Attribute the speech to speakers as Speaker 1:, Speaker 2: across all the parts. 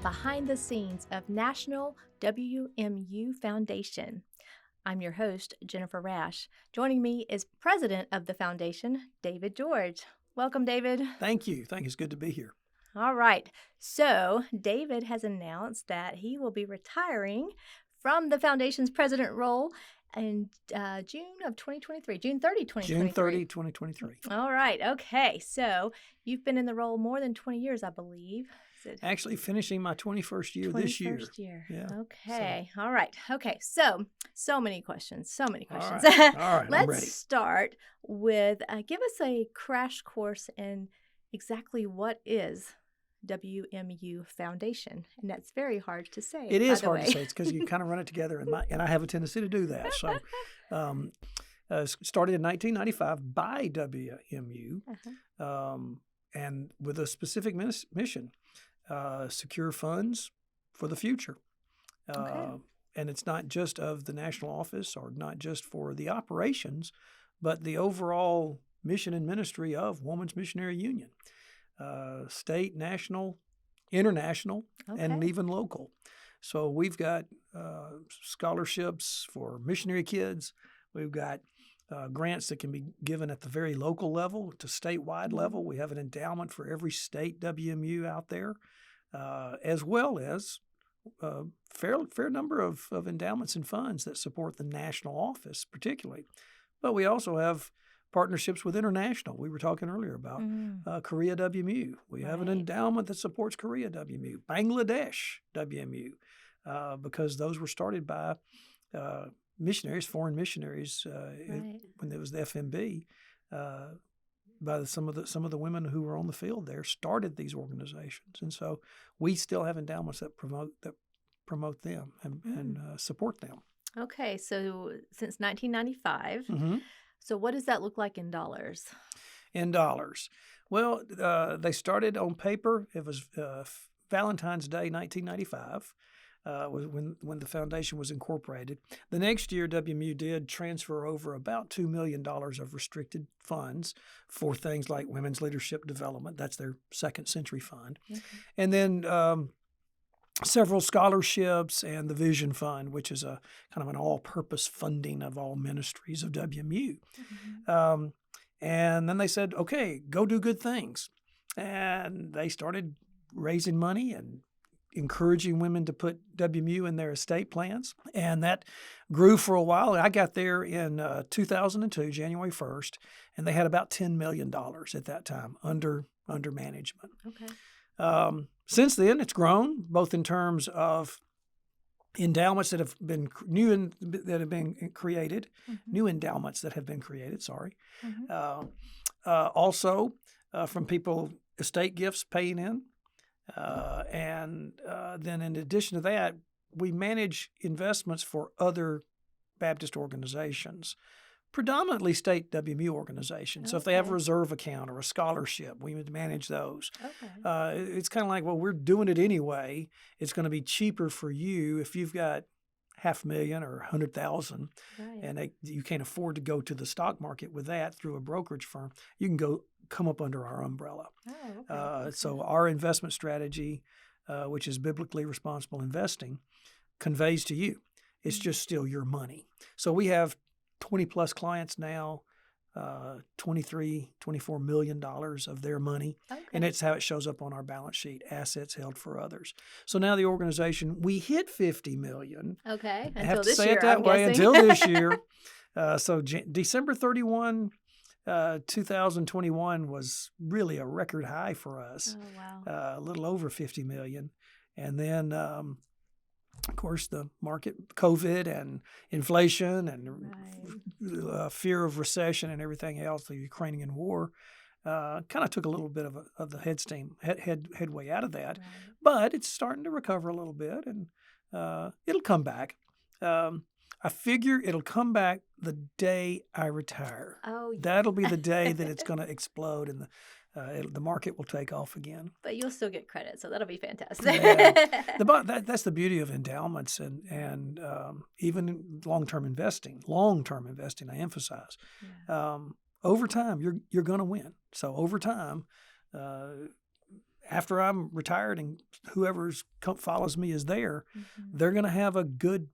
Speaker 1: behind the scenes of National WMU Foundation. I'm your host, Jennifer Rash. Joining me is President of the Foundation, David George. Welcome, David.
Speaker 2: Thank you. It's good to be here.
Speaker 1: All right. So, David has announced that he will be retiring from the Foundation's president role in June of 2023, June 30, 2023.
Speaker 2: June 30, 2023.
Speaker 1: All right. Okay. So, you've been in the role more than 20 years, I believe.
Speaker 2: Actually finishing my 21st year this year.
Speaker 1: 21st year.
Speaker 2: Yeah.
Speaker 1: Okay. So. All right. Okay. So many questions. All right.
Speaker 2: All right. I'm ready.
Speaker 1: Let's start with give us a crash course in exactly what is WMU Foundation. And that's very hard to say.
Speaker 2: It is hard to say. It's because you kind of run it together, and I have a tendency to do that. So started in 1995 by WMU, and with a specific mission. Secure funds for the future. And it's not just of the national office or not just for the operations, but the overall mission and ministry of Women's Missionary Union, state, national, international, and even local. So we've got scholarships for missionary kids. We've got grants that can be given at the very local level to statewide level. We have an endowment for every state WMU out there, as well as a fair number of endowments and funds that support the national office particularly. But we also have partnerships with international. We were talking earlier about Korea WMU. We have an endowment that supports Korea WMU, Bangladesh WMU, because those were started by missionaries, foreign missionaries, when there was the FMB, by some of the women who were on the field there started these organizations, and so we still have endowments that promote them and support them. Okay,
Speaker 1: so since 1995, so what does that look like in dollars?
Speaker 2: In dollars, well, they started on paper. It was Valentine's Day, 1995. Was when the foundation was incorporated. The next year, WMU did transfer over about $2 million of restricted funds for things like women's leadership development. That's their second century fund. And then several scholarships and the Vision Fund, which is a kind of an all-purpose funding of all ministries of WMU. And then they said, okay, go do good things. And they started raising money and encouraging women to put WMU in their estate plans. And that grew for a while. I got there in 2002, January 1st, and they had about $10 million at that time under management. Since then, it's grown, both in terms of endowments that have been created, new endowments that have been created, also from people, estate gifts paying in. And then in addition to that, we manage investments for other Baptist organizations, predominantly state WMU organizations. So if they have a reserve account or a scholarship, we would manage those. It's kind of like, well, we're doing it anyway. It's going to be cheaper for you if you've got $500,000 or $100,000, and you can't afford to go to the stock market with that through a brokerage firm. You can come up under our umbrella. So our investment strategy, which is biblically responsible investing, conveys to you. It's just still your money. So we have 20 plus clients now, $24 million of their money. And it's how it shows up on our balance sheet, assets held for others. So now the organization, we hit $50 million.
Speaker 1: I
Speaker 2: have to say it that way until this year. So December 31, 2021 was really a record high for us. A little over $50 million. And then, of course, the market, COVID and inflation and fear of recession and everything else, the Ukrainian war, kind of took a little bit of the headway out of that. But it's starting to recover a little bit, and it'll come back. I figure it'll come back the day I retire. That'll be the day that it's going to explode and the market will take off again.
Speaker 1: But you'll still get credit, so that'll be fantastic.
Speaker 2: That's the beauty of endowments and even long-term investing. Long-term investing, I emphasize. Over time, you're going to win. So over time, after I'm retired and whoever's follows me is there, they're going to have a good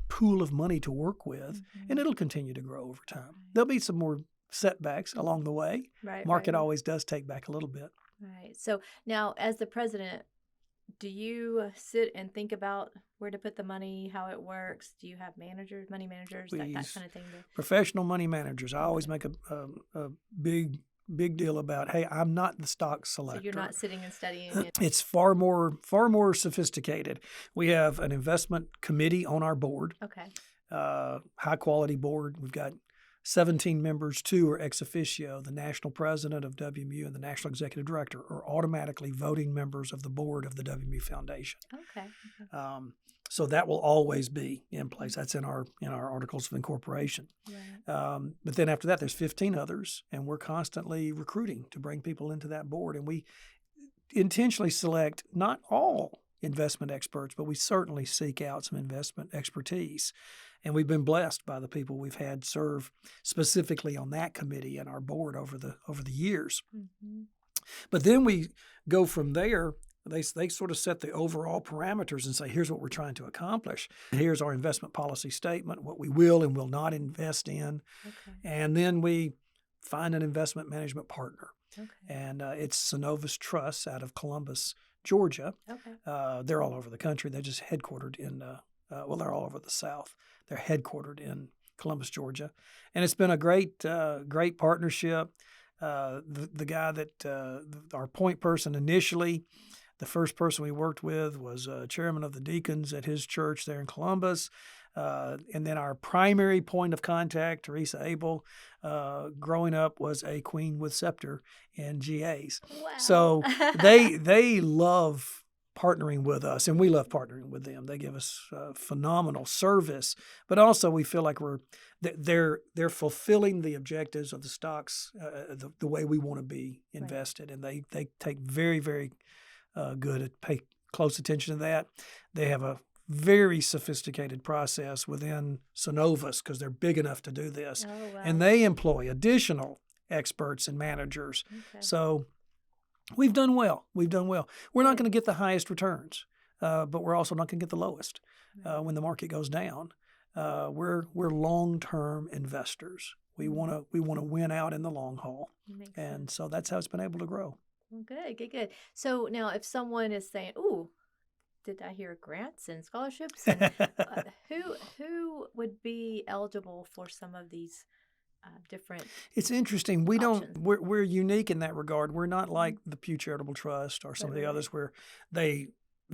Speaker 2: pool of money to work with, and it'll continue to grow over time. There'll be some more setbacks along the way. Market always does take back a little bit.
Speaker 1: Right. So now, as the president, do you sit and think about where to put the money, how it works? Do you have managers, money managers, that kind of thing?
Speaker 2: Professional money managers. I always make a big deal about, hey, I'm not the stock selector.
Speaker 1: So you're not sitting and studying.
Speaker 2: It's far more sophisticated. We have an investment committee on our board.
Speaker 1: Okay.
Speaker 2: High quality board. We've got 17 members. 2 are ex officio. The national president of WMU and the national executive director are automatically voting members of the board of the WMU Foundation.
Speaker 1: Okay.
Speaker 2: So that will always be in place. That's in our articles of incorporation. Right. But then after that, there's 15 others, and we're constantly recruiting to bring people into that board. And we intentionally select not all investment experts, but we certainly seek out some investment expertise. And we've been blessed by the people we've had serve specifically on that committee and our board over the years. But then we go from there. They sort of set the overall parameters and say, here's what we're trying to accomplish. Here's our investment policy statement, what we will and will not invest in. Okay. And then we find an investment management partner. Okay. And it's Synovus Trust out of Columbus, Georgia. Okay. They're all over the country. They're just headquartered in, they're all over the South. They're headquartered in Columbus, Georgia. And it's been a great partnership. The guy that our point person initially, the first person we worked with was chairman of the deacons at his church there in Columbus. And then our primary point of contact, Teresa Abel, growing up was a queen with scepter in GAs. Wow. So they love partnering with us, and we love partnering with them. They give us phenomenal service, but also we feel like they're fulfilling the objectives of the stocks the way we want to be invested, and they take very, very good at pay close attention to that. They have a very sophisticated process within Synovus because they're big enough to do this. Oh, wow. And they employ additional experts and managers. Okay. So we've done well. We're not going to get the highest returns, but we're also not going to get the lowest when the market goes down. We're long-term investors. We want to win out in the long haul, and so that's how it's been able to grow.
Speaker 1: Well, good. So now, if someone is saying, "Ooh, did I hear grants and scholarships?" And, who would be eligible for some of these different?
Speaker 2: It's interesting. We're unique in that regard. We're not like the Pew Charitable Trust or some of the others where they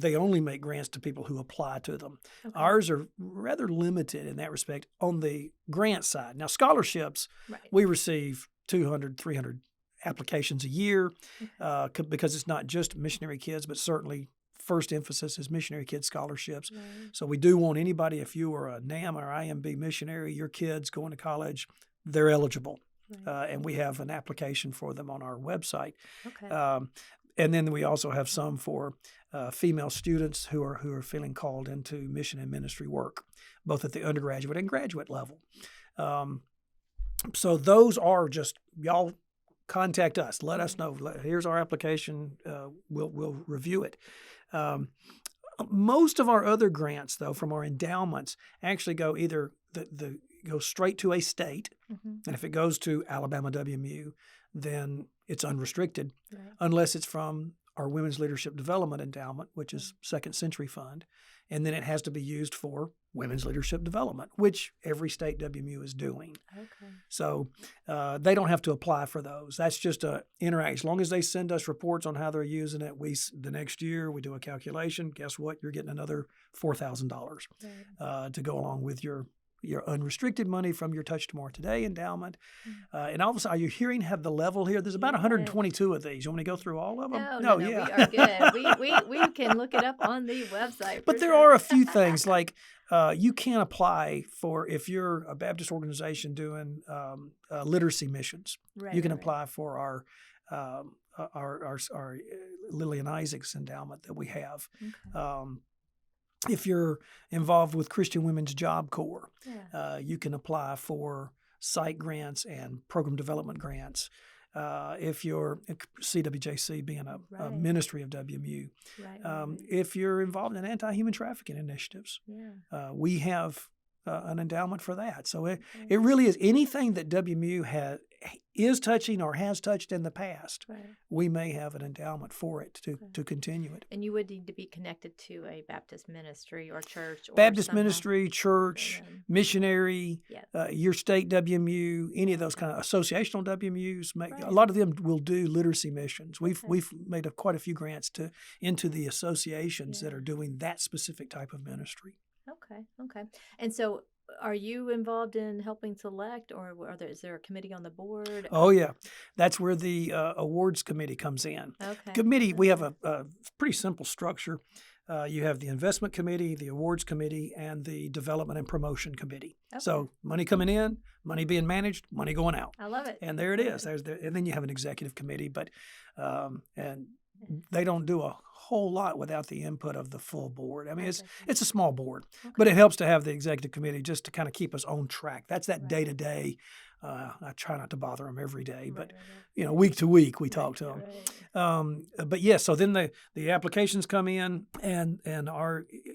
Speaker 2: only make grants to people who apply to them. Okay. Ours are rather limited in that respect on the grant side. Now, scholarships, we receive 200, 300 applications a year because it's not just missionary kids, but certainly first emphasis is missionary kid scholarships. Right. So we do want anybody, if you are a NAM or IMB missionary, your kids going to college, they're eligible. Right. And we have an application for them on our website. Okay. And then we also have some for female students who are feeling called into mission and ministry work, both at the undergraduate and graduate level. So those are just, y'all contact us. Let us know. Here's our application. We'll review it. Most of our other grants, though, from our endowments, actually go either go straight to a state, and if it goes to Alabama WMU, then it's unrestricted, unless it's from our Women's Leadership Development Endowment, which is Second Century Fund, and then it has to be used for Women's Leadership Development, which every state WMU is doing. Okay. So they don't have to apply for those. That's just a interaction. As long as they send us reports on how they're using it, the next year we do a calculation. Guess what? You're getting another $4,000 to go along with your unrestricted money from your Touch Tomorrow Today endowment. And all of a sudden, are you hearing have the level here? There's about 122 of these. You want me to go through all of them?
Speaker 1: No, we are good. We can look it up on the website.
Speaker 2: But there are a few things like you can apply for, if you're a Baptist organization doing literacy missions, you can apply for our Lillian Isaacs endowment that we have. Okay. If you're involved with Christian Women's Job Corps, you can apply for site grants and program development grants. if you're CWJC being a ministry of WMU,
Speaker 1: Right.
Speaker 2: if you're involved in anti-human trafficking initiatives, we have an endowment for that. So it really is anything that WMU is touching or has touched in the past.
Speaker 1: Right.
Speaker 2: We may have an endowment for it to continue it.
Speaker 1: And you would need to be connected to a Baptist ministry or church.
Speaker 2: Baptist ministry, church, missionary,
Speaker 1: yes.
Speaker 2: Your state WMU, any of those kind of associational WMUs. A lot of them will do literacy missions. We've made quite a few grants into the associations that are doing that specific type of ministry.
Speaker 1: Okay. And so are you involved in helping select, or is there a committee on the board?
Speaker 2: Oh, yeah. That's where the awards committee comes in.
Speaker 1: Okay.
Speaker 2: Committee, we have a pretty simple structure. You have the investment committee, the awards committee, and the development and promotion committee. Okay. So money coming in, money being managed, money going out.
Speaker 1: I love it.
Speaker 2: And there it is. And then you have an executive committee, but and they don't do a whole lot without the input of the full board. I mean, it's a small board, but it helps to have the executive committee just to kind of keep us on track. That's that day to day. I try not to bother them every day, but week to week we talk to them. But yes, so then the applications come in, and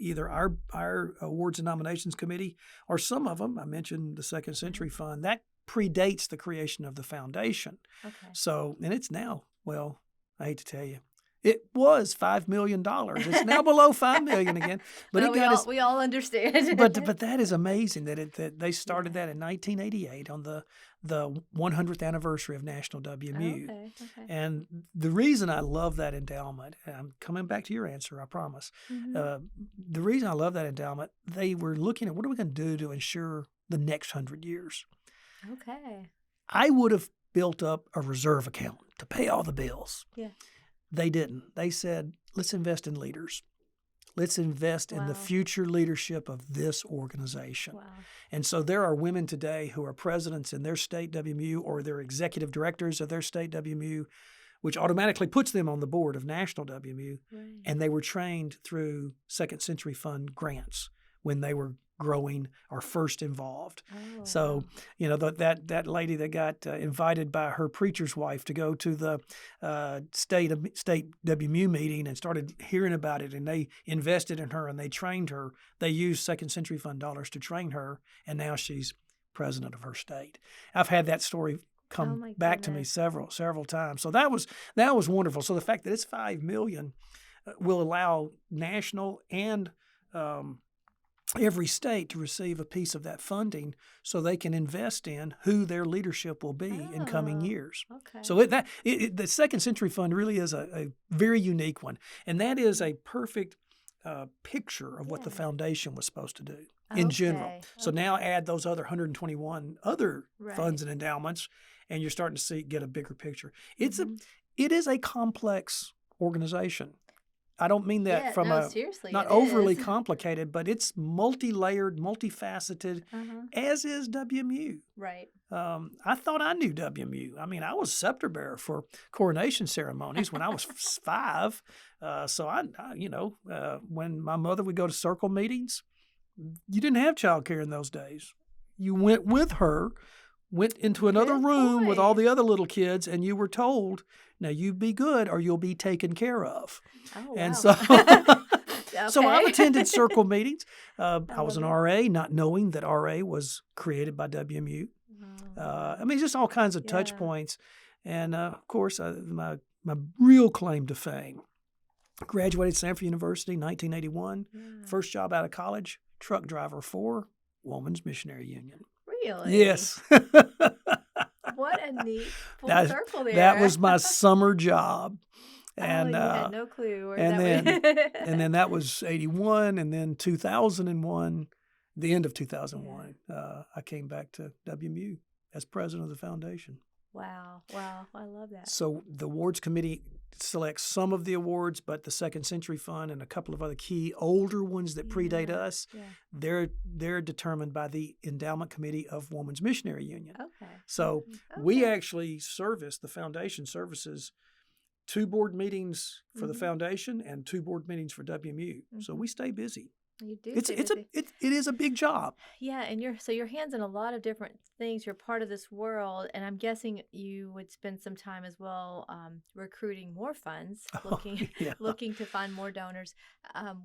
Speaker 2: either our awards and nominations committee, or some of them. I mentioned the Second Century Fund that predates the creation of the foundation. Okay. So, and it's now, well, I hate to tell you, it was $5 million. It's now below $5 million again. But
Speaker 1: we all understand.
Speaker 2: but that is amazing that they started that in 1988 on the 100th anniversary of National WMU.
Speaker 1: Okay.
Speaker 2: And the reason I love that endowment, and I'm coming back to your answer, I promise.
Speaker 1: Mm-hmm.
Speaker 2: The reason I love that endowment, they were looking at what are we going to do to ensure the next 100 years.
Speaker 1: Okay.
Speaker 2: I would have built up a reserve account to pay all the bills.
Speaker 1: Yeah.
Speaker 2: They didn't. They said, let's invest in leaders. Let's invest in the future leadership of this organization.
Speaker 1: Wow.
Speaker 2: And so there are women today who are presidents in their state WMU, or they're executive directors of their state WMU, which automatically puts them on the board of National WMU.
Speaker 1: Right.
Speaker 2: And they were trained through Second Century Fund grants when they were growing or first involved.
Speaker 1: Oh,
Speaker 2: so, that lady that got invited by her preacher's wife to go to the state WMU meeting and started hearing about it, and they invested in her and they trained her. They used Second Century Fund dollars to train her, and now she's president of her state. I've had that story come back to me several times. So that was wonderful. So the fact that it's $5 million will allow national and every state to receive a piece of that funding so they can invest in who their leadership will be in coming years.
Speaker 1: Okay.
Speaker 2: So the Second Century Fund really is a very unique one. And that is a perfect picture of what the foundation was supposed to do in general. So now add those other 121 other funds and endowments, and you're starting to get a bigger picture. It is a complex organization. I don't mean that not overly complicated, but it's multi-layered, multifaceted, as is WMU.
Speaker 1: Right.
Speaker 2: I thought I knew WMU. I mean, I was scepter bearer for coronation ceremonies when I was 5. So when my mother would go to circle meetings, you didn't have childcare in those days. You went with her, went into another room with all the other little kids, and you were told, now you be good or you'll be taken care of.
Speaker 1: Oh,
Speaker 2: and
Speaker 1: wow.
Speaker 2: so I've attended circle meetings. I was an RA, not knowing that RA was created by WMU. Just all kinds of touch points. And of course, my real claim to fame, graduated Stanford University in 1981. First job out of college, truck driver for Women's Missionary Union.
Speaker 1: Really?
Speaker 2: Yes.
Speaker 1: What a neat full circle there.
Speaker 2: That was my summer job.
Speaker 1: And you had no clue.
Speaker 2: And then that was 81, and then 2001, the end of 2001, I came back to WMU as president of the foundation.
Speaker 1: Wow. I love that.
Speaker 2: So the awards committee selects some of the awards, but the Second Century Fund and a couple of other key older ones that predate us, they're determined by the endowment committee of Women's Missionary Union.
Speaker 1: Okay.
Speaker 2: So we actually the foundation services 2 board meetings for the foundation and 2 board meetings for WMU. So we stay busy.
Speaker 1: You do
Speaker 2: It is a big job.
Speaker 1: Yeah, and your hands in a lot of different things. You're part of this world, and I'm guessing you would spend some time as well recruiting more funds,
Speaker 2: Yeah.
Speaker 1: looking to find more donors.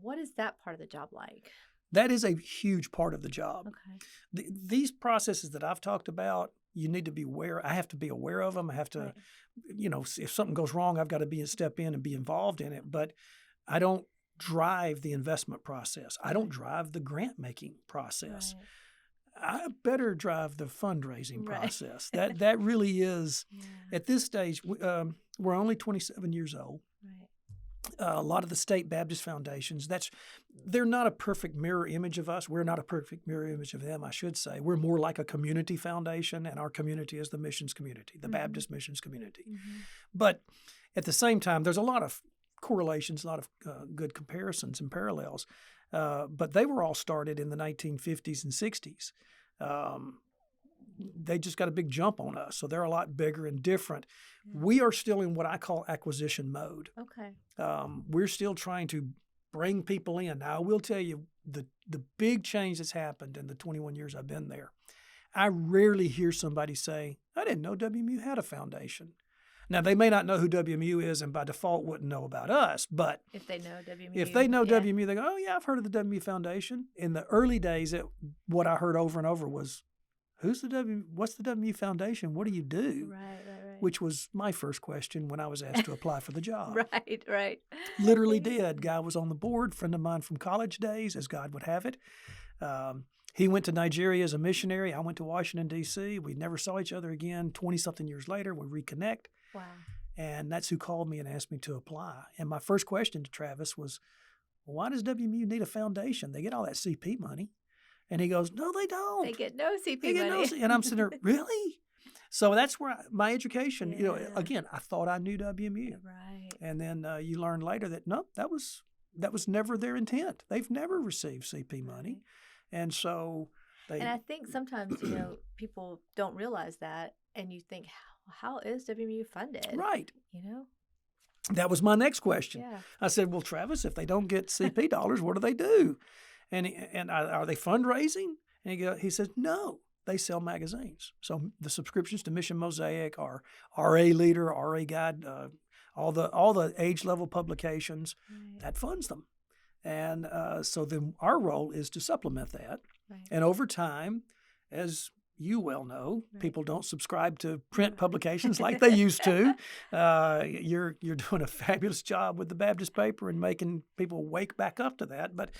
Speaker 1: What is that part of the job like?
Speaker 2: That is a huge part of the job.
Speaker 1: Okay.
Speaker 2: These processes that I've talked about, you need to be aware. I have to be aware of them. I have to,
Speaker 1: Right.
Speaker 2: If something goes wrong, I've got to step in and be involved in it. But I don't drive the investment process. I don't drive the grant making process.
Speaker 1: Right.
Speaker 2: I better drive the fundraising
Speaker 1: Right.
Speaker 2: process. That really is,
Speaker 1: Yeah.
Speaker 2: at this stage, we're only 27 years old.
Speaker 1: Right.
Speaker 2: A lot of the state Baptist foundations, they're not a perfect mirror image of us. We're not a perfect mirror image of them, I should say. We're more like a community foundation, and our community is the missions community, the Baptist missions community.
Speaker 1: Mm-hmm.
Speaker 2: But at the same time, there's a lot of correlations, a lot of good comparisons and parallels. But they were all started in the 1950s and 60s. They just got a big jump on us, so they're a lot bigger and different.
Speaker 1: Yeah.
Speaker 2: We are still in what I call acquisition mode.
Speaker 1: Okay.
Speaker 2: We're still trying to bring people in. Now, I will tell you the big change that's happened in the 21 years I've been there. I rarely hear somebody say, I didn't know WMU had a foundation. Now, they may not know who WMU is and by default wouldn't know about us, but
Speaker 1: if they know WMU,
Speaker 2: WMU, they go, oh, yeah, I've heard of the WMU Foundation. In the early days, what I heard over and over was, what's the WMU Foundation? What do you do?
Speaker 1: Right.
Speaker 2: Which was my first question when I was asked to apply for the job.
Speaker 1: Right.
Speaker 2: Literally did. Guy was on the board, friend of mine from college days, as God would have it. He went to Nigeria as a missionary. I went to Washington, D.C. We never saw each other again. 20-something years later, we reconnect.
Speaker 1: Wow.
Speaker 2: And that's who called me and asked me to apply. And my first question to Travis was, why does WMU need a foundation? They get all that CP money. And he goes, no, they don't.
Speaker 1: They get no CP money.
Speaker 2: And I'm sitting there, really? So that's where my education,
Speaker 1: Yeah.
Speaker 2: Again, I thought I knew WMU.
Speaker 1: Right.
Speaker 2: And then you learn later that, no, that was never their intent. They've never received CP money. And so
Speaker 1: And I think sometimes, people don't realize that. And you think, how is WMU funded?
Speaker 2: Right.
Speaker 1: That
Speaker 2: was my next question.
Speaker 1: Yeah.
Speaker 2: I said, well, Travis, if they don't get CP dollars, what do they do? And are they fundraising? And he says, no, they sell magazines. So the subscriptions to Mission Mosaic, or RA Leader, RA Guide, all the age level publications, that funds them. And so then our role is to supplement that. Right. And over time, as you well know, people don't subscribe to print publications like they used to. You're doing a fabulous job with the Baptist paper and making people wake back up to that. But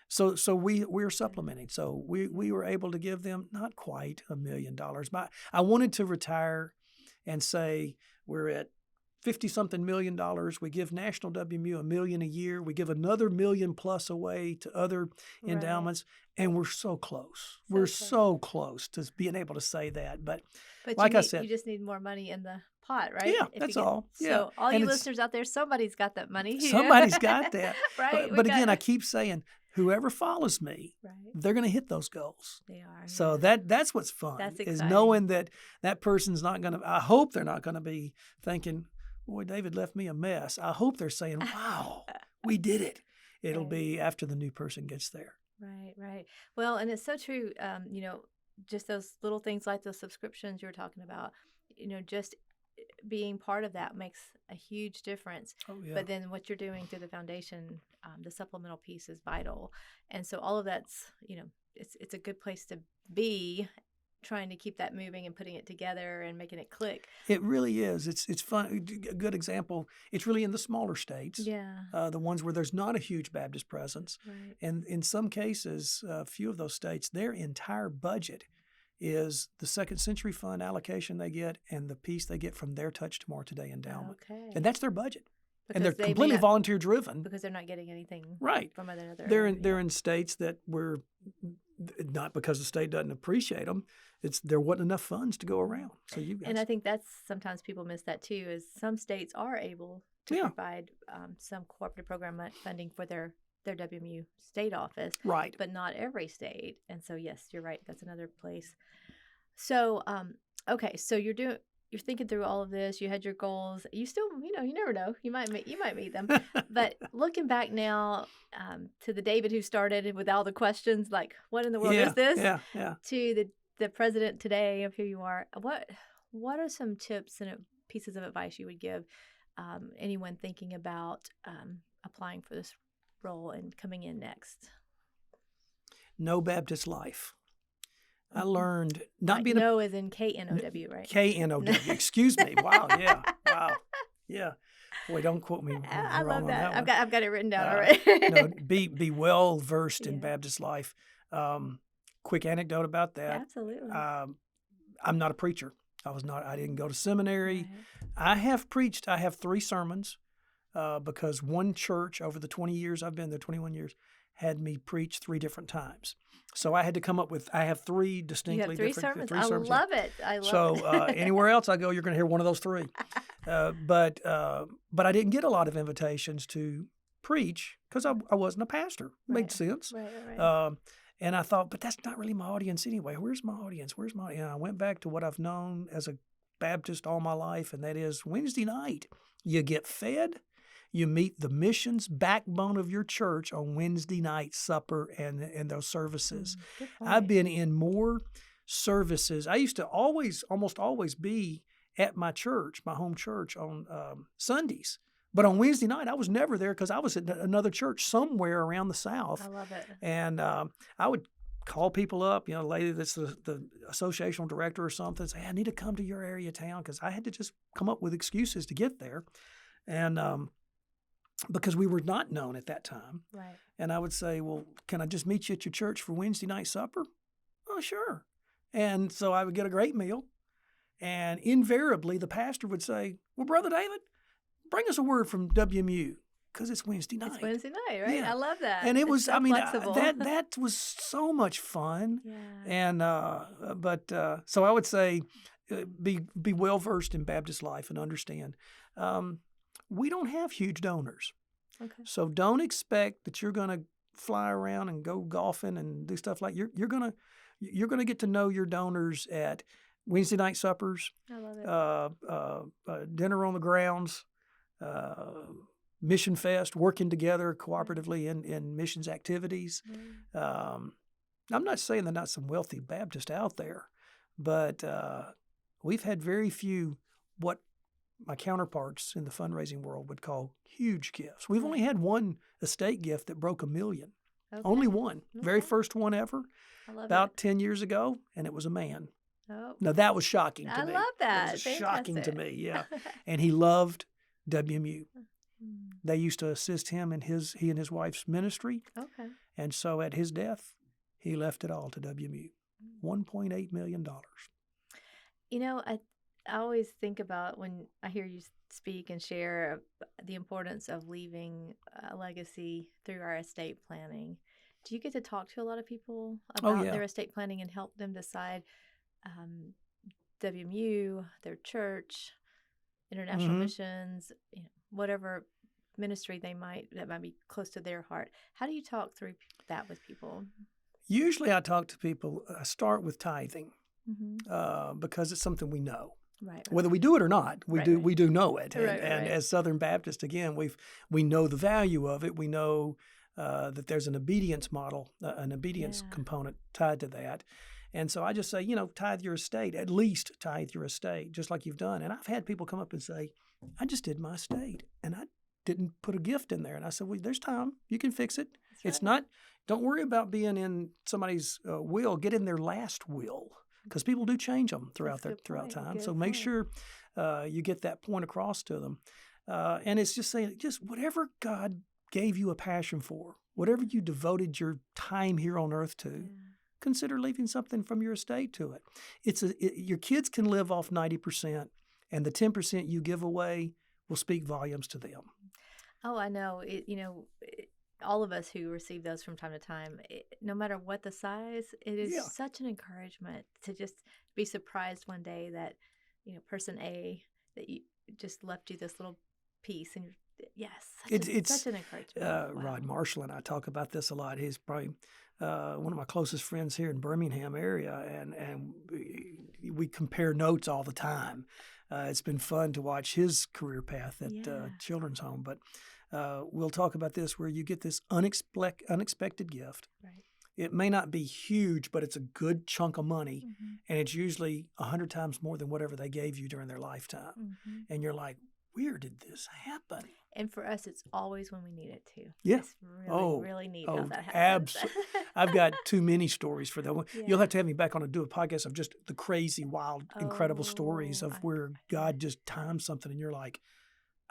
Speaker 2: so we're supplementing. So we were able to give them not quite $1 million. But I wanted to retire and say we're at $50-something million. We give National WMU $1 million a year. We give another $1 million plus away to other endowments, and we're so close. We're so close to being able to say that. But like I said,
Speaker 1: you just need more money in the pot, right?
Speaker 2: Yeah, that's all.
Speaker 1: So all you listeners out there, somebody's got that money.
Speaker 2: Somebody's got that.
Speaker 1: Right.
Speaker 2: But again, I keep saying, whoever follows me, they're going to hit those goals.
Speaker 1: They are.
Speaker 2: So that's what's fun.
Speaker 1: That's
Speaker 2: is knowing that person's not going to. I hope they're not going to be thinking, boy, David left me a mess. I hope they're saying, wow, we did it. It'll be after the new person gets there.
Speaker 1: Right. Well, and it's so true, just those little things like those subscriptions you were talking about, just being part of that makes a huge difference.
Speaker 2: Oh, yeah.
Speaker 1: But then what you're doing through the foundation, the supplemental piece is vital. And so all of that's, it's a good place to be, trying to keep that moving and putting it together and making it click.
Speaker 2: It really is. It's fun. A good example, it's really in the smaller states.
Speaker 1: Yeah.
Speaker 2: The ones where there's not a huge Baptist presence.
Speaker 1: Right.
Speaker 2: And in some cases, a few of those states, their entire budget is the Second Century Fund allocation they get and the piece they get from their Touch Tomorrow Today endowment.
Speaker 1: Okay.
Speaker 2: And that's their budget.
Speaker 1: Because
Speaker 2: and they're completely volunteer driven.
Speaker 1: Because they're not getting anything from another.
Speaker 2: They're in states that were not because the state doesn't appreciate them. There wasn't enough funds to go around. So
Speaker 1: and I think that's sometimes people miss that too. Is some states are able to provide some cooperative program funding for their WMU state office,
Speaker 2: right?
Speaker 1: But not every state. And so yes, you're right. That's another place. So okay, so you're doing. you're thinking through all of this. You had your goals. You still, you never know. You might meet them. But looking back now to the David who started with all the questions, like, what in the world is this?
Speaker 2: Yeah.
Speaker 1: To the president today of who you are. What are some tips and pieces of advice you would give anyone thinking about applying for this role and coming in next?
Speaker 2: No Baptist life. I learned not
Speaker 1: like
Speaker 2: being
Speaker 1: no as in K-N-O-W, right?
Speaker 2: K-N-O-W. Excuse me. Wow. Yeah. Boy, don't quote me.
Speaker 1: I love that.
Speaker 2: I've
Speaker 1: got it written down already.
Speaker 2: Be well versed in Baptist life. Quick anecdote about that.
Speaker 1: Absolutely.
Speaker 2: I'm not a preacher. I didn't go to seminary.
Speaker 1: Right.
Speaker 2: I have preached. I have 3 sermons because one church over the 20 years I've been there, 21 years, had me preach 3 different times. So I had to come up with. I have 3 distinctly
Speaker 1: you have 3
Speaker 2: different
Speaker 1: sermons. I love it.
Speaker 2: So anywhere else I go, you're going to hear one of those 3. But I didn't get a lot of invitations to preach because I wasn't a pastor. Made sense.
Speaker 1: Right.
Speaker 2: And I thought, but that's not really my audience anyway. Where's my audience? And I went back to what I've known as a Baptist all my life, and that is Wednesday night. You get fed. You meet the missions backbone of your church on Wednesday night supper and those services. I've been in more services. I used to almost always be at my church, my home church, on Sundays. But on Wednesday night, I was never there because I was at another church somewhere around the South.
Speaker 1: I love it.
Speaker 2: And I would call people up, a lady that's the associational director or something, say, I need to come to your area of town, because I had to just come up with excuses to get there. And because we were not known at that time.
Speaker 1: Right.
Speaker 2: And I would say, well, can I just meet you at your church for Wednesday night supper? Oh, sure. And so I would get a great meal. And invariably, the pastor would say, well, Brother David, bring us a word from WMU, because it's Wednesday night.
Speaker 1: It's Wednesday night, right?
Speaker 2: Yeah.
Speaker 1: I love that.
Speaker 2: And it was,
Speaker 1: so flexible.
Speaker 2: that was so much fun.
Speaker 1: Yeah.
Speaker 2: And, so I would say, be well-versed in Baptist life and understand. We don't have huge donors.
Speaker 1: Okay.
Speaker 2: So don't expect that you're going to fly around and go golfing and do stuff like you're going to get to know your donors at Wednesday night suppers.
Speaker 1: I love
Speaker 2: it. Dinner on the grounds, Mission Fest, working together cooperatively in missions activities. I'm not saying there are not some wealthy Baptists out there, but we've had very few what my counterparts in the fundraising world would call huge gifts. We've only had one estate gift that broke $1 million. Okay. Only one. Okay. Very first one ever.
Speaker 1: I love
Speaker 2: about
Speaker 1: it.
Speaker 2: 10 years ago, and it was a man.
Speaker 1: Oh.
Speaker 2: Now, that was shocking to me.
Speaker 1: I love that.
Speaker 2: It was shocking to me, yeah. And he loved WMU. They used to assist him in he and his wife's ministry.
Speaker 1: Okay.
Speaker 2: And so at his death, he left it all to WMU. $1.8 million.
Speaker 1: I always think about when I hear you speak and share the importance of leaving a legacy through our estate planning. Do you get to talk to a lot of people about their estate planning and help them decide WMU, their church, international missions, whatever ministry that might be close to their heart? How do you talk through that with people?
Speaker 2: Usually I talk to people, I start with tithing because it's something we know.
Speaker 1: Right.
Speaker 2: Whether we do it or not, we do know it. And,
Speaker 1: right.
Speaker 2: As Southern Baptists, again, we know the value of it. We know that there's an obedience model, an obedience component tied to that. And so I just say, tithe your estate, at least tithe your estate, just like you've done. And I've had people come up and say, I just did my estate and I didn't put a gift in there. And I said, well, there's time. You can fix it. It's not, don't worry about being in somebody's will. Get in their last will. Because people do change them throughout time. So make sure you get that point across to them. And it's just saying, just whatever God gave you a passion for, whatever you devoted your time here on earth to, consider leaving something from your estate to it. Your kids can live off 90%, and the 10% you give away will speak volumes to them.
Speaker 1: Oh, I know. All of us who receive those from time to time, no matter what the size, it is such an encouragement to just be surprised one day that, person A, that you just left you this little piece. And it's such an encouragement. Wow.
Speaker 2: Rod Marshall and I talk about this a lot. He's probably one of my closest friends here in Birmingham area, and we compare notes all the time. It's been fun to watch his career path at Children's Home. But we'll talk about this where you get this unexpected gift.
Speaker 1: Right.
Speaker 2: It may not be huge, but it's a good chunk of money, and it's usually 100 times more than whatever they gave you during their lifetime. And you're like, where did this happen?
Speaker 1: And for us, it's always when we need it to.
Speaker 2: Yeah.
Speaker 1: It's really, really neat how that happens.
Speaker 2: Absolutely. I've got too many stories for that one.
Speaker 1: Yeah.
Speaker 2: You'll have to have me back on and do a podcast of just the crazy, wild, incredible stories of where God just timed something, and you're like,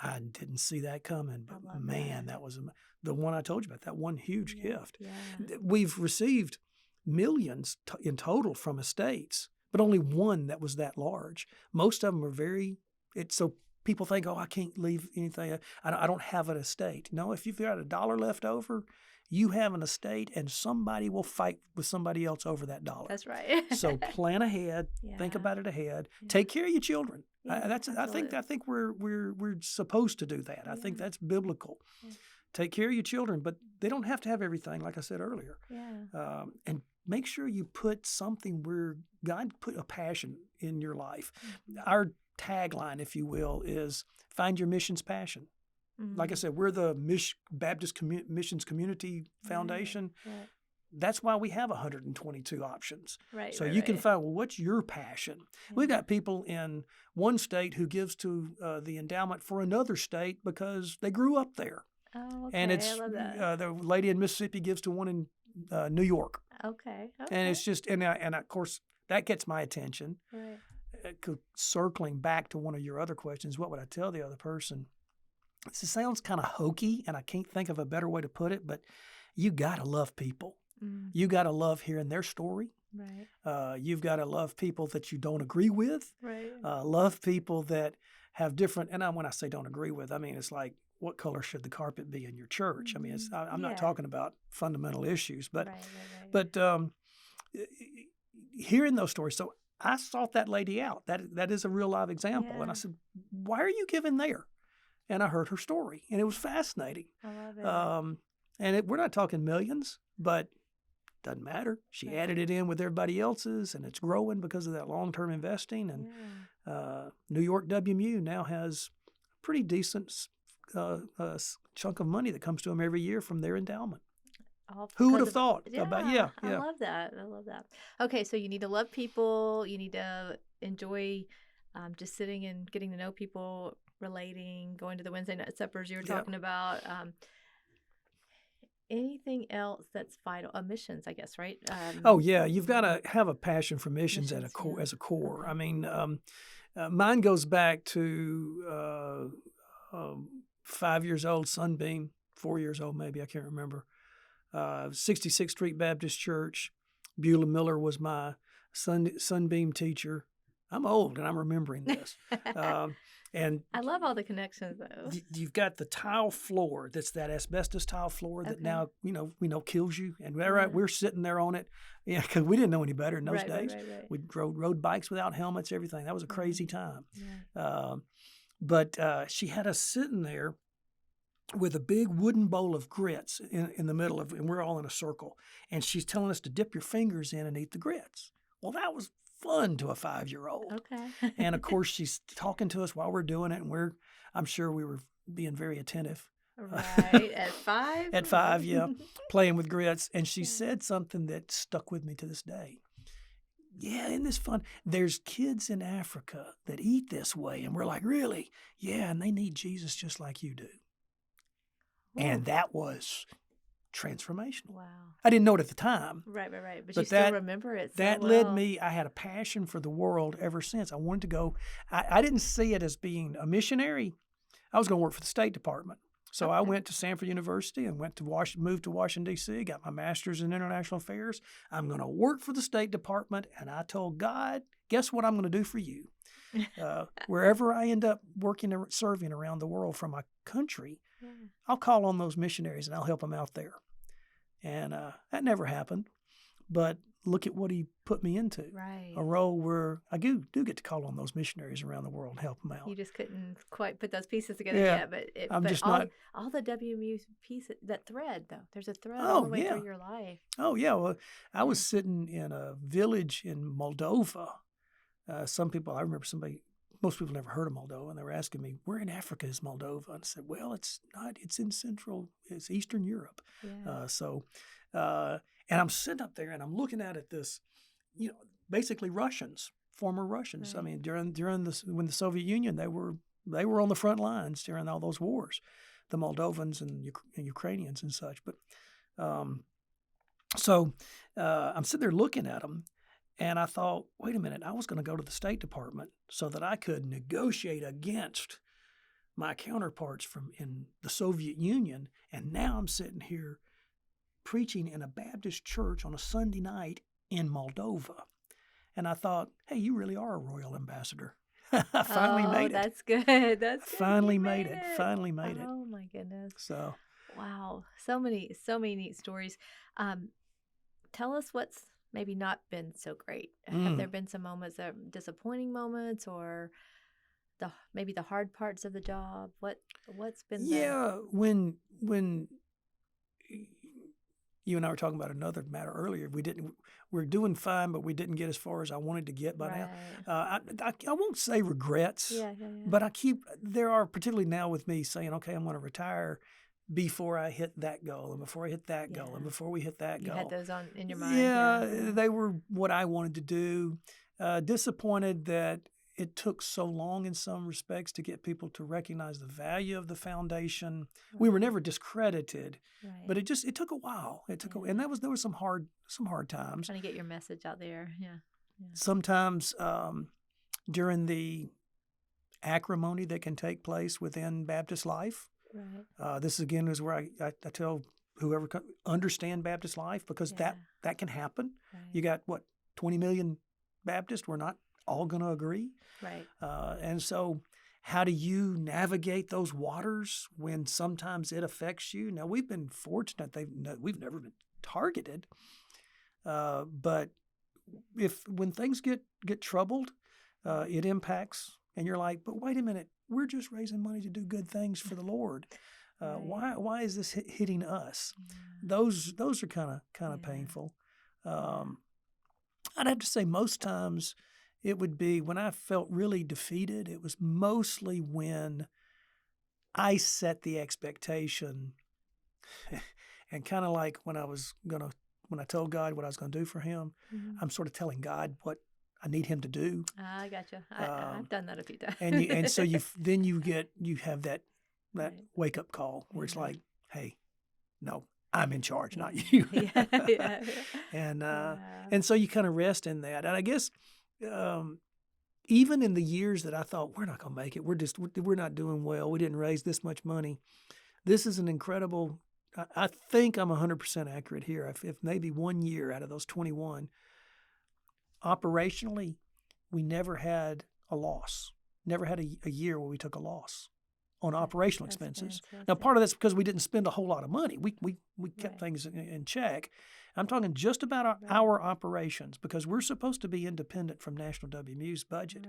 Speaker 2: I didn't see that coming. But man, that was the one I told you about, that one huge gift.
Speaker 1: Yeah.
Speaker 2: We've received millions in total from estates, but only one that was that large. Most of them are so people think, oh, I can't leave anything. I don't have an estate. No, if you've got $1 left over, you have an estate, and somebody will fight with somebody else over that $1.
Speaker 1: That's right.
Speaker 2: So plan ahead. Think about it ahead. Take care of your children.
Speaker 1: Yeah,
Speaker 2: I think we're supposed to do that. I think that's biblical. Yeah. Take care of your children, but they don't have to have everything, like I said earlier.
Speaker 1: Yeah.
Speaker 2: And make sure you put something where God put a passion in your life. Our tagline, if you will, is find your mission's passion. Like I said, we're the Baptist Missions Community Foundation.
Speaker 1: Right.
Speaker 2: That's why we have 122 options.
Speaker 1: Right.
Speaker 2: So you can find, well, what's your passion? Yeah. We've got people in one state who gives to the endowment for another state because they grew up there.
Speaker 1: Oh, okay.
Speaker 2: And it's
Speaker 1: I love that.
Speaker 2: the lady in Mississippi gives to one in New York.
Speaker 1: Okay.
Speaker 2: And it's just, and of course, that gets my attention.
Speaker 1: Right.
Speaker 2: Circling back to one of your other questions, what would I tell the other person? This sounds kind of hokey, and I can't think of a better way to put it, but you got to love people. You got to love hearing their story.
Speaker 1: Right.
Speaker 2: You've got to love people that you don't agree with.
Speaker 1: Right.
Speaker 2: Love people that have different, and when I say don't agree with, I mean it's like, what color should the carpet be in your church? I mean, I'm not talking about fundamental issues, but hearing those stories. So I sought that lady out. That is a real live example. And I said, why are you giving there? And I heard her story, and it was fascinating.
Speaker 1: I love it.
Speaker 2: And we're not talking millions, but doesn't matter. She added it in with everybody else's, and it's growing because of that long-term investing. And New York WMU now has a pretty decent chunk of money that comes to them every year from their endowment. Who would have thought?
Speaker 1: I love that. I love that. Okay, so you need to love people. You need to enjoy just sitting and getting to know people, relating, going to the Wednesday night suppers you were talking about. Anything else that's vital? Missions, I guess, right?
Speaker 2: You've got to have a passion for missions as a core. Okay. I mean, mine goes back to 5 years old, Sunbeam, 4 years old maybe, I can't remember. 66th Street Baptist Church. Beulah Miller was my Sunbeam teacher. I'm old and I'm remembering this. And
Speaker 1: I love all the connections, though.
Speaker 2: You've got the tile floor. That's that asbestos tile floor that now we know kills you. And we're sitting there on it, because we didn't know any better in those days.
Speaker 1: Right.
Speaker 2: We rode bikes without helmets, everything. That was a crazy time.
Speaker 1: Yeah.
Speaker 2: But she had us sitting there with a big wooden bowl of grits in the middle of, and we're all in a circle. And she's telling us to dip your fingers in and eat the grits. Well, that was fun to a 5-year-old.
Speaker 1: Okay.
Speaker 2: And of course, she's talking to us while we're doing it, and I'm sure we were being very attentive.
Speaker 1: Right. At 5?
Speaker 2: At 5, yeah. Playing with grits. And she said something that stuck with me to this day. Yeah, isn't this fun? There's kids in Africa that eat this way. And we're like, really? Yeah, and they need Jesus just like you do. Ooh. And that was transformational.
Speaker 1: Wow.
Speaker 2: I didn't know it at the time.
Speaker 1: Right. But you still remember it so well.
Speaker 2: Led me, I had a passion for the world ever since. I wanted to go. I didn't see it as being a missionary. I was going to work for the State Department. So I went to Stanford University and moved to Washington, D.C., got my master's in international affairs. I'm going to work for the State Department. And I told God, guess what I'm going to do for you? Wherever I end up working and serving around the world from my country, I'll call on those missionaries and I'll help them out there. And that never happened. But look at what he put me into.
Speaker 1: Right.
Speaker 2: A role where I do get to call on those missionaries around the world and help them out.
Speaker 1: You just couldn't quite put those pieces together yet. But all the WMU pieces, that thread, though. There's a thread all the way through your life.
Speaker 2: Oh, yeah. Well, I was sitting in a village in Moldova. I remember somebody most people never heard of Moldova, and they were asking me, where in Africa is Moldova? And I said, well, it's not. It's in it's Eastern Europe.
Speaker 1: Yeah.
Speaker 2: And I'm sitting up there and I'm looking at this, basically Russians, former Russians.
Speaker 1: Right.
Speaker 2: I mean, when the Soviet Union, they were on the front lines during all those wars, the Moldovans and Ukrainians and such. But so I'm sitting there looking at them. And I thought, wait a minute, I was going to go to the State Department so that I could negotiate against my counterparts in the Soviet Union. And now I'm sitting here preaching in a Baptist church on a Sunday night in Moldova. And I thought, hey, you really are a royal ambassador. I finally made it.
Speaker 1: That's good. That's good.
Speaker 2: Finally made it. Finally made it.
Speaker 1: Oh my goodness.
Speaker 2: So,
Speaker 1: wow, so many neat stories. Tell us what's maybe not been so great. Have there been some moments that disappointing moments, or maybe the hard parts of the job? What's been
Speaker 2: when you and I were talking about another matter earlier, we're doing fine, but we didn't get as far as I wanted to get by now. I won't say regrets, but there are, particularly now with me saying, okay, I'm going to retire before I hit that goal, and before I hit that goal, and before we hit that goal.
Speaker 1: You had those in your mind.
Speaker 2: Yeah, they were what I wanted to do. Disappointed that it took so long in some respects to get people to recognize the value of the foundation. Right. We were never discredited, but it took a while. And there was some hard times.
Speaker 1: Trying to get your message out there. Yeah.
Speaker 2: Sometimes during the acrimony that can take place within Baptist life. Right. This again is where I tell whoever understand Baptist life, because that can happen. Right. You got 20 million Baptists. We're not all going to agree.
Speaker 1: Right.
Speaker 2: And so, how do you navigate those waters when sometimes it affects you? Now, we've been fortunate; we've never been targeted. But when things get troubled, it impacts. And you're like, but wait a minute, we're just raising money to do good things for the Lord. Right. Why is this hitting us? Yeah. Those are kind of painful. I'd have to say most times it would be when I felt really defeated. It was mostly when I set the expectation, and kind of like when I told God what I was going to do for Him, I'm sort of telling God what I need Him to do.
Speaker 1: I gotcha. I've done that a few times.
Speaker 2: and so you have that wake up call where it's like, hey, no, I'm in charge, not you. And so you kind of rest in that. And I guess even in the years that I thought we're not going to make it, we're not doing well, we didn't raise this much money. This is an incredible. I think I'm 100% accurate here. If maybe 1 year out of those 21. Operationally, we never had a loss. Never had a year where we took a loss on operational expenses. Now, part of that's because we didn't spend a whole lot of money. We kept things in check. I'm talking just about our operations, because we're supposed to be independent from National WMU's budget.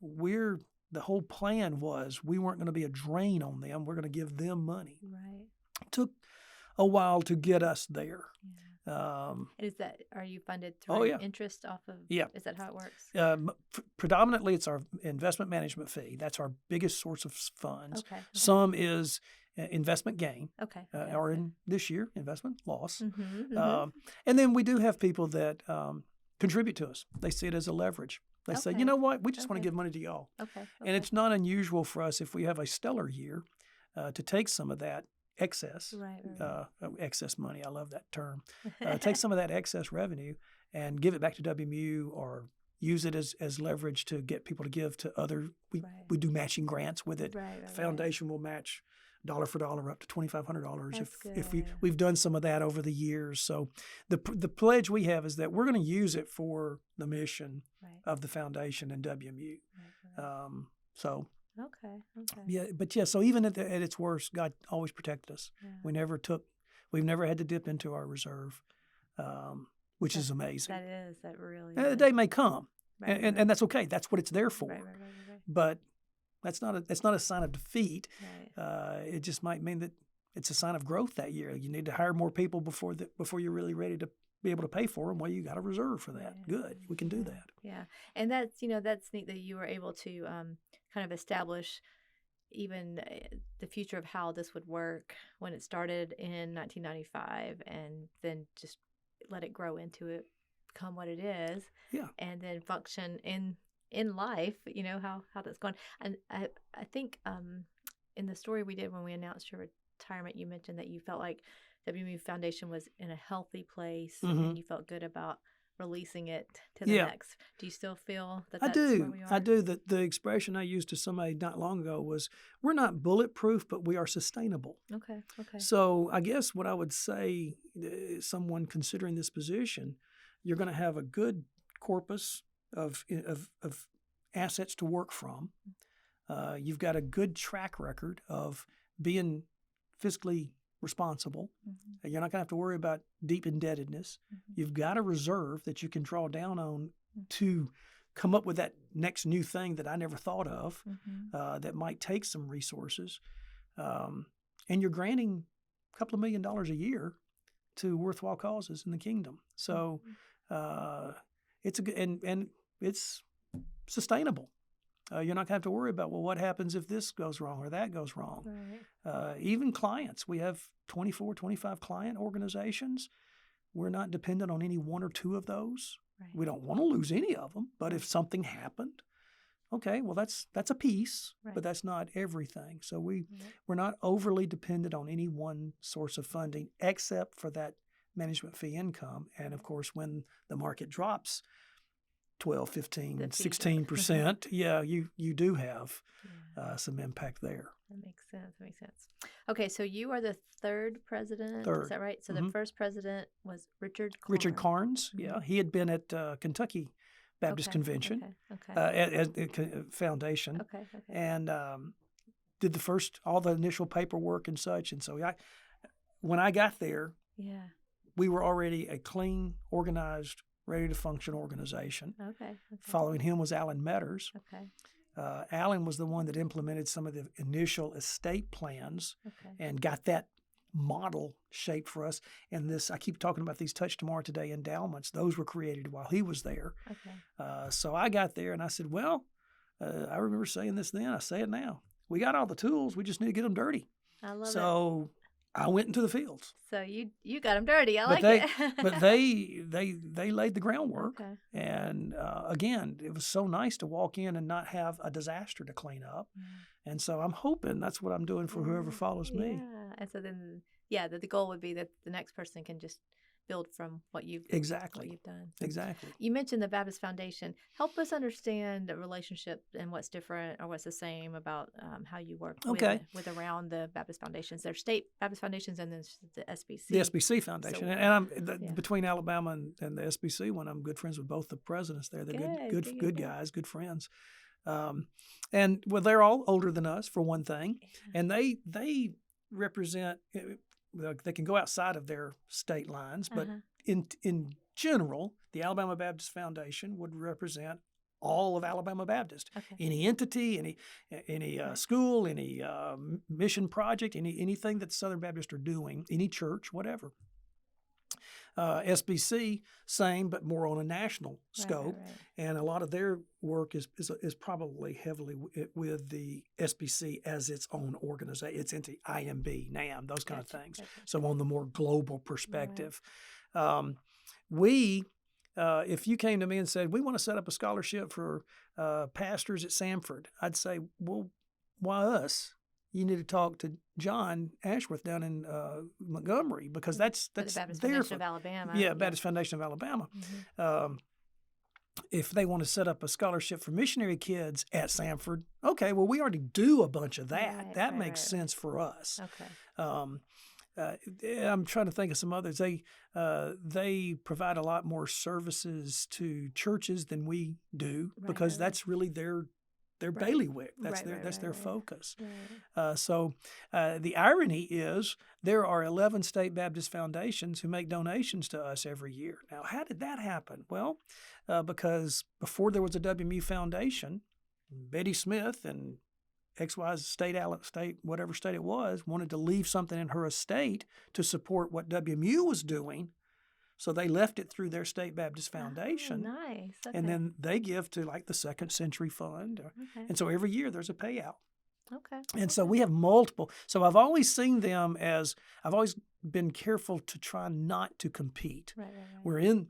Speaker 2: Right. The whole plan was we weren't going to be a drain on them. We're going to give them money. Right. It took a while to get us there. Yeah.
Speaker 1: Are you funded through interest off of? Yeah. Is that how it works?
Speaker 2: Predominantly, it's our investment management fee. That's our biggest source of funds. Okay. Some is investment gain. Okay. Or in this year, investment loss. And then we do have people that contribute to us. They see it as a leverage. They say, you know what? We just want to give money to y'all. Okay. And it's not unusual for us, if we have a stellar year, to take some of that excess, excess money. I love that term. Take some of that excess revenue and give it back to WMU, or use it as leverage to get people to give to other. We do matching grants with it. The foundation will match dollar for dollar up to $2,500 if we've done some of that over the years. So the pledge we have is that we're going to use it for the mission of the foundation and WMU. So. Okay. Yeah, but so even at its worst, God always protected us. Yeah. We've never had to dip into our reserve, which is amazing.
Speaker 1: That really
Speaker 2: is. The day may come, and that's okay. That's what it's there for. Right. But that's not a sign of defeat. Right. It just might mean that it's a sign of growth that year. You need to hire more people before you're really ready to be able to pay for them, well, you got a reserve for that.
Speaker 1: Right.
Speaker 2: Good, we can do that.
Speaker 1: Yeah, and that's that's neat that you were able to kind of establish even the future of how this would work when it started in 1995, and then just let it grow into it, become what it is,
Speaker 2: Yeah,
Speaker 1: and then function in life. How that's going. And I think in the story we did when we announced your retirement, you mentioned that you felt like WMU Foundation was in a healthy place, and you felt good about releasing it to the next. Do you still feel that that's where we are?
Speaker 2: I do. The expression I used to somebody not long ago was, we're not bulletproof, but we are sustainable.
Speaker 1: Okay.
Speaker 2: So I guess what I would say, someone considering this position, you're going to have a good corpus of assets to work from. You've got a good track record of being fiscally responsible. You're not going to have to worry about deep indebtedness. You've got a reserve that you can draw down on to come up with that next new thing that I never thought of, that might take some resources. And you're granting a couple of $1 million a year to worthwhile causes in the kingdom. So it's a good, and it's sustainable. You're not going to have to worry about, well, what happens if this goes wrong or that goes wrong. Right. Even clients, we have 24, 25 client organizations. We're not dependent on any one or two of those. Right. We don't want to lose any of them, but if something happened, okay, well, that's a piece, but that's not everything. So we're not overly dependent on any one source of funding, except for that management fee income. And of course, when the market drops 12, 15, 16%, you do have some impact there.
Speaker 1: That makes sense. Okay, so you are the third president. Is that right? So the first president was Richard Karnes.
Speaker 2: Richard Karnes, he had been at Kentucky Baptist Convention, at Foundation, and did all the initial paperwork and such. And so when I got there, we were already a clean, organized, ready to function organization. Following him was Alan Metters. Alan was the one that implemented some of the initial estate plans and got that model shaped for us. And I keep talking about these Touch Tomorrow Today endowments. Those were created while he was there. So I got there and I said, well, I remember saying this then, I say it now. We got all the tools. We just need to get them dirty.
Speaker 1: I love it.
Speaker 2: So I went into the fields.
Speaker 1: So you got them dirty. I like it.
Speaker 2: But they laid the groundwork. And again, it was so nice to walk in and not have a disaster to clean up. And so I'm hoping that's what I'm doing for whoever follows me.
Speaker 1: And so then, the goal would be that the next person can just build from what you've done.
Speaker 2: Exactly.
Speaker 1: You mentioned the Baptist Foundation. Help us understand the relationship and what's different or what's the same about how you work with around the Baptist Foundations. There's state Baptist Foundations and then the SBC. The
Speaker 2: SBC Foundation. So, and I'm between Alabama and the SBC one, I'm good friends with both the presidents there. They're good guys, good friends. And they're all older than us for one thing, and they represent. They can go outside of their state lines, but in general, the Alabama Baptist Foundation would represent all of Alabama Baptist. Any entity, any school, any mission project, anything that the Southern Baptists are doing, any church, whatever. SBC, same, but more on a national scope. And a lot of their work is probably heavily with the SBC as its own organization. It's into IMB, NAM, those kind of things. So on the more global perspective. If you came to me and said, we want to set up a scholarship for pastors at Samford, I'd say, well, why us? You need to talk to John Ashworth down in Montgomery, because that's
Speaker 1: the Baptist Foundation of Alabama.
Speaker 2: Baptist Foundation of Alabama. If they want to set up a scholarship for missionary kids at Samford, okay, well, we already do a bunch of that. That makes sense for us. I'm trying to think of some others. They provide a lot more services to churches than we do, because that's really their bailiwick. That's their focus. So the irony is there are 11 state Baptist foundations who make donations to us every year. Now, how did that happen? Well, because before there was a WMU Foundation, Betty Smith and XY state, whatever state it was, wanted to leave something in her estate to support what WMU was doing. So they left it through their State Baptist Foundation.
Speaker 1: Oh, nice. Okay.
Speaker 2: And then they give to like the Second Century Fund.
Speaker 1: Okay.
Speaker 2: And so every year there's a payout.
Speaker 1: Okay.
Speaker 2: And so we have multiple. So I've always seen them as, I've always been careful to try not to compete.
Speaker 1: Right.
Speaker 2: We're in,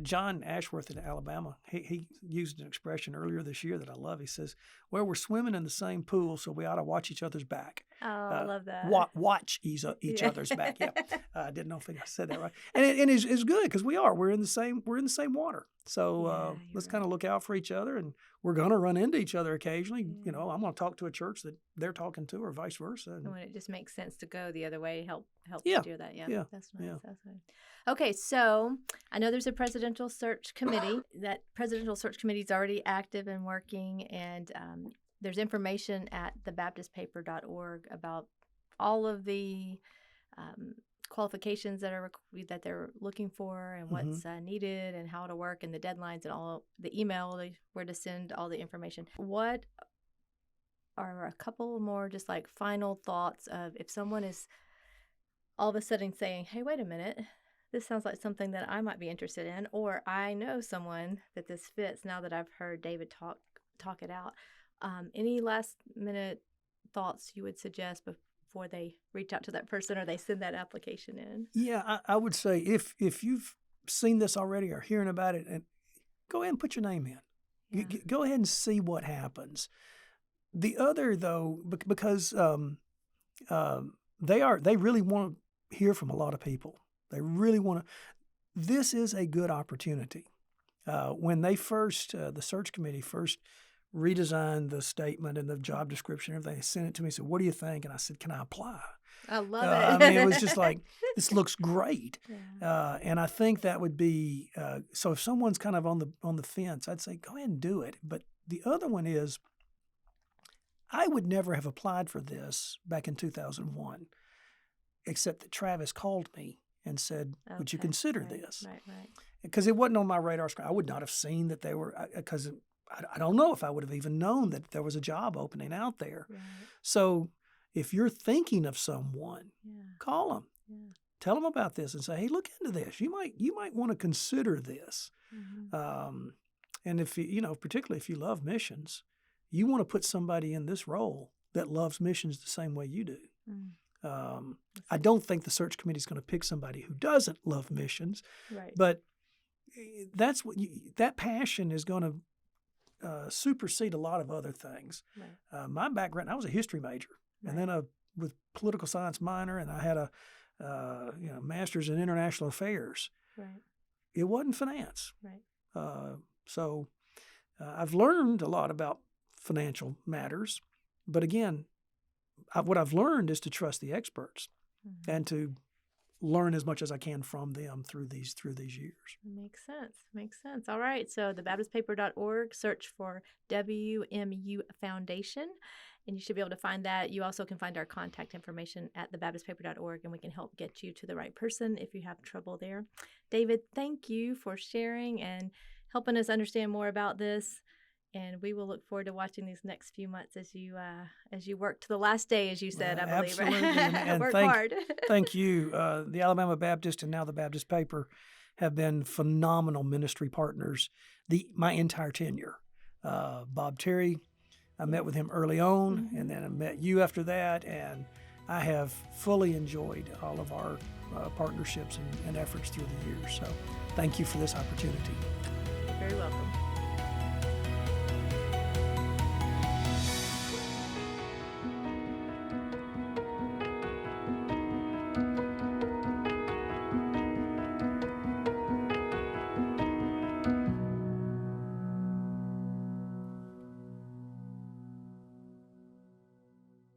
Speaker 2: John Ashworth in Alabama, he used an expression earlier this year that I love. He says, well, we're swimming in the same pool, so we ought to watch each other's back.
Speaker 1: Oh, I love that.
Speaker 2: Watch each other's back. Yeah, I didn't know if I said that right. And it's good because we're in the same water. So let's kind of look out for each other, and we're going to run into each other occasionally. You know, I'm going to talk to a church that they're talking to, or vice versa. And
Speaker 1: when it just makes sense to go the other way, help
Speaker 2: Yeah.
Speaker 1: do that. Yeah,
Speaker 2: Yeah.
Speaker 1: that's nice.
Speaker 2: Yeah.
Speaker 1: That's nice. Okay, so I know there's a presidential search committee. That presidential search committee is already active and working, and there's information at thebaptistpaper.org about all of the qualifications that they're looking for, and what's needed, and how to work, and the deadlines, and all the email where to send all the information. What are a couple more just like final thoughts of if someone is all of a sudden saying, hey, wait a minute, this sounds like something that I might be interested in, or I know someone that this fits now that I've heard David talk it out. Any last minute thoughts you would suggest before they reach out to that person or they send that application in?
Speaker 2: Yeah, I would say if you've seen this already or hearing about it, and go ahead and put your name in.
Speaker 1: Yeah.
Speaker 2: Go ahead and see what happens. The other, though, because they really want to hear from a lot of people. They really want to. This is a good opportunity. When they the search committee first redesigned the statement and the job description, everything, they sent it to me and said, what do you think? And I said, can I apply?
Speaker 1: I love it.
Speaker 2: I mean, it was just like, this looks great.
Speaker 1: Yeah.
Speaker 2: And I think that would be, so if someone's kind of on the fence, I'd say, go ahead and do it. But the other one is, I would never have applied for this back in 2001, except that Travis called me and said, would you consider this?
Speaker 1: Right.
Speaker 2: Because it wasn't on my radar screen. I would not have seen that they were, because I don't know if I would have even known that there was a job opening out there.
Speaker 1: Right.
Speaker 2: So if you're thinking of someone, call them.
Speaker 1: Yeah.
Speaker 2: Tell them about this and say, hey, look into this. You might want to consider this.
Speaker 1: Mm-hmm.
Speaker 2: And if particularly if you love missions, you want to put somebody in this role that loves missions the same way you do. I don't think the search committee is going to pick somebody who doesn't love missions,
Speaker 1: Right.
Speaker 2: but that's that passion is going to supersede a lot of other things.
Speaker 1: Right.
Speaker 2: My background, I was a history major, and then with political science minor, and I had a master's in international affairs.
Speaker 1: Right.
Speaker 2: It wasn't finance.
Speaker 1: Right.
Speaker 2: So I've learned a lot about financial matters, but again, what I've learned is to trust the experts and to learn as much as I can from them through these years.
Speaker 1: Makes sense. All right. So thebaptistpaper.org, search for WMU Foundation, and you should be able to find that. You also can find our contact information at thebaptistpaper.org, and we can help get you to the right person if you have trouble there. David, thank you for sharing and helping us understand more about this. And we will look forward to watching these next few months as you work to the last day, as you said, I believe.
Speaker 2: Absolutely. And
Speaker 1: work hard.
Speaker 2: Thank you. The Alabama Baptist and now the Baptist Paper have been phenomenal ministry partners my entire tenure. Bob Terry, I met with him early on, and then I met you after that, and I have fully enjoyed all of our partnerships and efforts through the years. So thank you for this opportunity.
Speaker 1: You're very welcome.